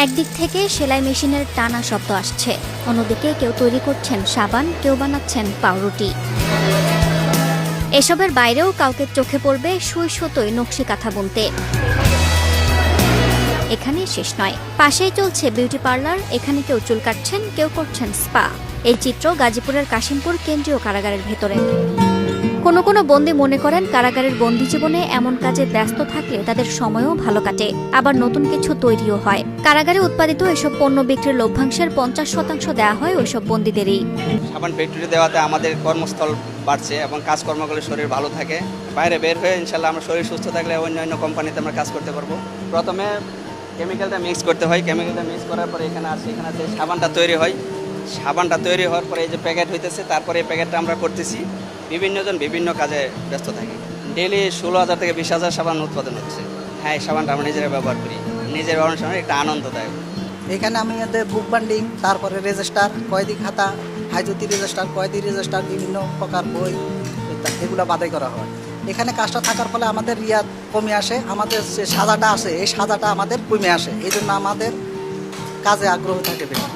একদিক থেকে সেলাই মেশিনের টানা শব্দ আসছে, অন্যদিকে কেউ তৈরি করছেন সাবান, কেউ বানাচ্ছেন পাউরুটি। এসবের বাইরেও কাউকে চোখে পড়বে সুই সুতোয় নকশি কাঁথা বুনতে। এখানে শেষ নয়, পাশেই চলছে বিউটি পার্লার। এখানে কেউ চুল কাটছেন, কেউ করছেন স্পা। এই চিত্র গাজীপুরের কাশিমপুর কেন্দ্রীয় কারাগারের ভেতরে। কোনো কোনো বন্দী মনে করেন কারাগারের বন্দী জীবনে এমন কাজে ব্যস্ত থাকলে তাদের সময়ও ভালো কাটে, আবার নতুন কিছু তৈরিও হয়। কারাগারে উৎপাদিত এসব পণ্য বিক্রির লভ্যাংশের 50% দেওয়া হয় ওইসব বন্দীদেরই। সাবান ফ্যাক্টরি দেওয়াতে আমাদের কর্মস্থল বাড়ছে এবং কাজকর্ম করলে শরীর ভালো থাকে। বাইরে বের হয়ে ইনশাল্লাহ আমরা শরীর সুস্থ থাকলে অন্য কোম্পানিতে আমরা কাজ করতে পারবো। প্রথমে কেমিক্যালটা মিক্স করতে হয়, কেমিক্যালটা মিক্স করার পরে এখানে সাবানটা তৈরি হয়। সাবানটা তৈরি হওয়ার পরে এই যে প্যাকেট হইতেছে, তারপরে এই প্যাকেটটা আমরা করতেছি। বিভিন্নজন বিভিন্ন কাজে ব্যস্ত থাকি। ডেইলি 16,000 থেকে 20,000 সাবান উৎপাদন হচ্ছে। হ্যাঁ, এই সাবানটা আমরা নিজেরা ব্যবহার করি। নিজের ব্যবহারের সময় একটা আনন্দদায়ক। এখানে আমাদের বুক বান্ডিং, তারপরে রেজিস্টার, কয়েদি খাতা, হাইজতি রেজিস্টার, কয়েদি রেজিস্টার, বিভিন্ন প্রকার বই এগুলো বাছাই করা হয়। এখানে কাজটা থাকার ফলে আমাদের রিয়াদ কমে আসে, আমাদের যে সাজাটা আছে এই সাজাটা আমাদের কমে আসে। এই জন্য আমাদের কাজে আগ্রহ থাকে বেশি।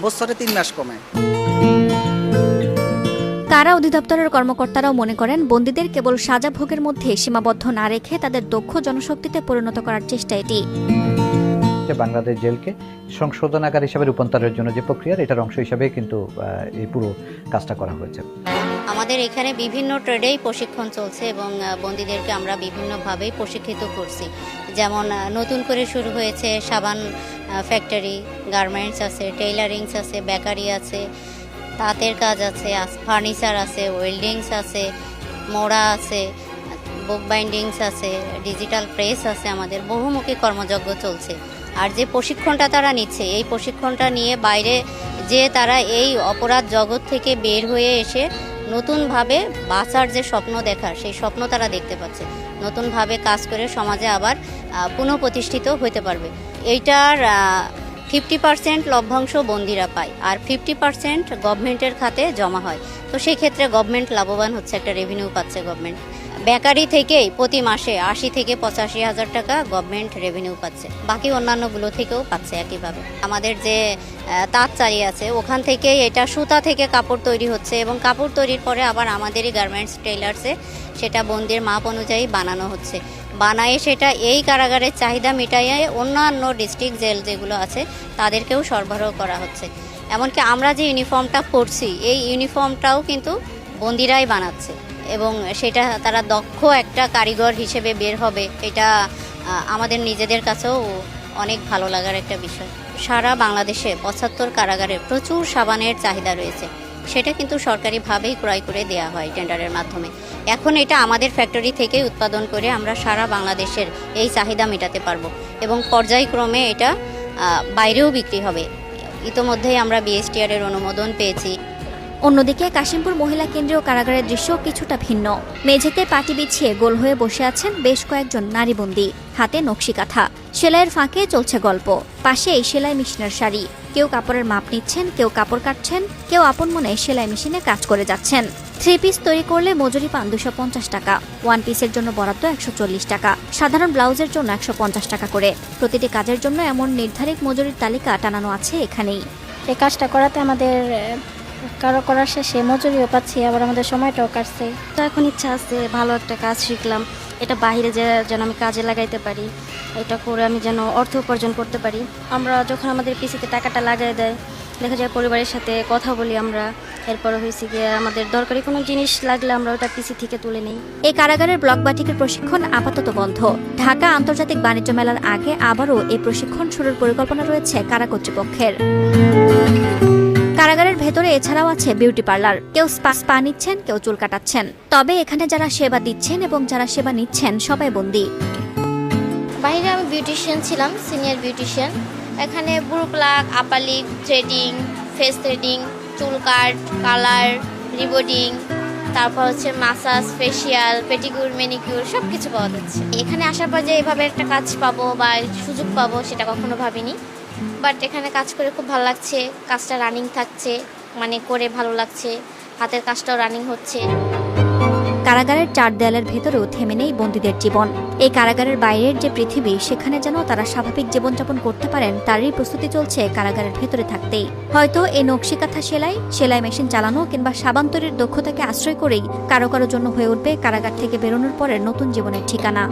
বছরে 3 মাস কমে। কারা অধিদপ্তরের কর্মকর্তারাও মনে করেন বন্দীদের কেবল সাজা ভোগের মধ্যে সীমাবদ্ধ না রেখে তাদের দক্ষ জনশক্তিতে পরিণত করার চেষ্টা এটি। বাংলাদেশ জেলকে সংশোধনাগার হিসেবে রূপান্তরের জন্য যে প্রক্রিয়া, এটার অংশ হিসেবে কিন্তু এই পুরো কাজটা করা হয়েছে। আমাদের এখানে বিভিন্ন ট্রেডেই প্রশিক্ষণ চলছে এবং বন্দীদেরকে আমরা বিভিন্নভাবেই প্রশিক্ষিত করছি। যেমন নতুন করে শুরু হয়েছে সাবান ফ্যাক্টরি, গার্মেন্টস আছে, টেইলারিংস আছে, বেকারি আছে, তাঁতের কাজ আছে, ফার্নিচার আছে, ওয়েল্ডিংস আছে, মোড়া আছে, বুক বাইন্ডিংস আছে, ডিজিটাল প্রেস আছে। আমাদের বহুমুখী কর্মযজ্ঞ চলছে। আর যে প্রশিক্ষণটা তারা নিচ্ছে, এই প্রশিক্ষণটা নিয়ে বাইরে যে তারা এই অপরাধ জগৎ থেকে বের হয়ে এসে নতুনভাবে বাঁচার যে স্বপ্ন দেখার, সেই স্বপ্ন তারা দেখতে পাচ্ছে। নতুনভাবে কাজ করে সমাজে আবার পুনঃপ্রতিষ্ঠিত হতে পারবে। এইটার 50% লভ্যাংশ বন্দীরা পায়, আর 50% গভর্নমেন্টের খাতে জমা হয়। তো সেই ক্ষেত্রে গভর্নমেন্ট লাভবান হচ্ছে, একটা রেভিনিউ পাচ্ছে গভর্নমেন্ট। বেকারি থেকেই প্রতি মাসে 80 থেকে 85 হাজার টাকা গভর্নমেন্ট রেভিনিউ পাচ্ছে, বাকি অন্যান্যগুলো থেকেও পাচ্ছে একইভাবে। আমাদের যে তাঁত চারি আছে, ওখান থেকেই এটা সুতা থেকে কাপড় তৈরি হচ্ছে এবং কাপড় তৈরির পরে আবার আমাদেরই গার্মেন্টস টেইলার্সে সেটা বন্দির মাপ অনুযায়ী বানানো হচ্ছে। বানায়ে সেটা এই কারাগারের চাহিদা মিটাইয়ে অন্যান্য ডিস্ট্রিক্ট জেল যেগুলো আছে তাদেরকেও সরবরাহ করা হচ্ছে। এমনকি আমরা যে ইউনিফর্মটা পরছি, এই ইউনিফর্মটাও কিন্তু বন্দিরাই বানাচ্ছে এবং সেটা তারা দক্ষ একটা কারিগর হিসেবে বের হবে। এটা আমাদের নিজেদের কাছেও অনেক ভালো লাগার একটা বিষয়। সারা বাংলাদেশে 75 কারাগারে প্রচুর সাবানের চাহিদা রয়েছে। সেটা কিন্তু সরকারিভাবেই ক্রয় করে দেওয়া হয় টেন্ডারের মাধ্যমে। এখন এটা আমাদের ফ্যাক্টরি থেকেই উৎপাদন করে আমরা সারা বাংলাদেশের এই চাহিদা মেটাতে পারবো এবং পর্যায়ক্রমে এটা বাইরেও বিক্রি হবে। ইতোমধ্যেই আমরা BSTR এর অনুমোদন পেয়েছি। অন্যদিকে কাশিমপুর মহিলা কেন্দ্রীয় কারাগারের দৃশ্য কিছুটা ভিন্ন। মেঝেতে পাটি বিছিয়ে গোল হয়ে বসে আছেন বেশ কয়েকজন নারী বন্দী, হাতে নকশি কাঁথা। সেলাইয়ের ফাঁকে চলছে গল্প, পাশে এই সেলাই মেশিনের সারি। কেউ কাপড়ের মাপ নিচ্ছেন, কেউ কাপড় কাটছেন, কেউ আপন মনে সেলাই মেশিনে কাজ করে যাচ্ছেন। 3 পিস তৈরি করলে মজুরি পান 250 টাকা, 1 পিসের জন্য বরাদ্দ 140 টাকা, সাধারণ ব্লাউজের জন্য 150 টাকা করে। প্রতিটি কাজের জন্য এমন নির্ধারিত মজুরির তালিকা টানানো আছে এখানেই। এই কাজটা করাতে আমাদের করার শেষে মজুরিও পাচ্ছি, আবার আমাদের সময়টাও কাটছে। তো এখন ইচ্ছা আছে ভালো একটা কাজ শিখলাম, এটা বাইরে যেন আমি কাজে লাগাইতে পারি, এটা করে আমি যেন অর্থ উপার্জন করতে পারি। আমরা যখন আমাদের পিসিতে টাকাটা লাগাই দেয়, দেখা যায় পরিবারের সাথে কথা বলি আমরা। এরপরে হয়েছে গিয়ে আমাদের দরকারি কোনো জিনিস লাগলে আমরা ওটা পিসি থেকে তুলে নিই। এই কারাগারের ব্লক বাটিকের প্রশিক্ষণ আপাতত বন্ধ। ঢাকা আন্তর্জাতিক বাণিজ্য মেলার আগে আবারও এই প্রশিক্ষণ শুরুর পরিকল্পনা রয়েছে কারা কর্তৃপক্ষের। কারাগারের ভেতরে এছাড়াও আছে বিউটি পার্লার। কেউ স্পা নিচ্ছেন, কেউ চুল কাটাচ্ছেন। তবে এখানে যারা সেবা দিচ্ছেন এবং যারা সেবা নিচ্ছেন সবাই বন্দী। বাইরে আমি বিউটিশিয়ান ছিলাম, সিনিয়র বিউটিশিয়ান। এখানে brow pluck, upper lip, threading, face threading, চুল কাট, কালার, রিবোর্ডিং, তারপর হচ্ছে মাসাজ, ফেসিয়াল, পেটিকিউর, ম্যানিকিউর সব কিছু পাওয়া যাচ্ছে। এখানে আসার পর যে এভাবে একটা কাজ পাবো বা সুযোগ পাবো সেটা কখনো ভাবিনি। বাট এখানে কাজ করে খুব ভালো লাগছে। কাজটা রানিং থাকছে, মানে করে ভালো লাগছে, হাতের কাজটাও রানিং হচ্ছে। কারাগারের চার দেয়ালের ভেতরেও থেমে নেই বন্দীদের জীবন। এই কারাগারের বাইরের যে পৃথিবী, সেখানে যেন তারা স্বাভাবিক জীবনযাপন করতে পারেন তারই প্রস্তুতি চলছে কারাগারের ভেতরে থাকতেই। হয়তো এই নকশিকাঁথা সেলাই মেশিন চালানো কিংবা সাবান তৈরির দক্ষতাকে আশ্রয় করেই কারো কারো জন্য হয়ে উঠবে কারাগার থেকে বেরোনোর পরের নতুন জীবনের ঠিকানা।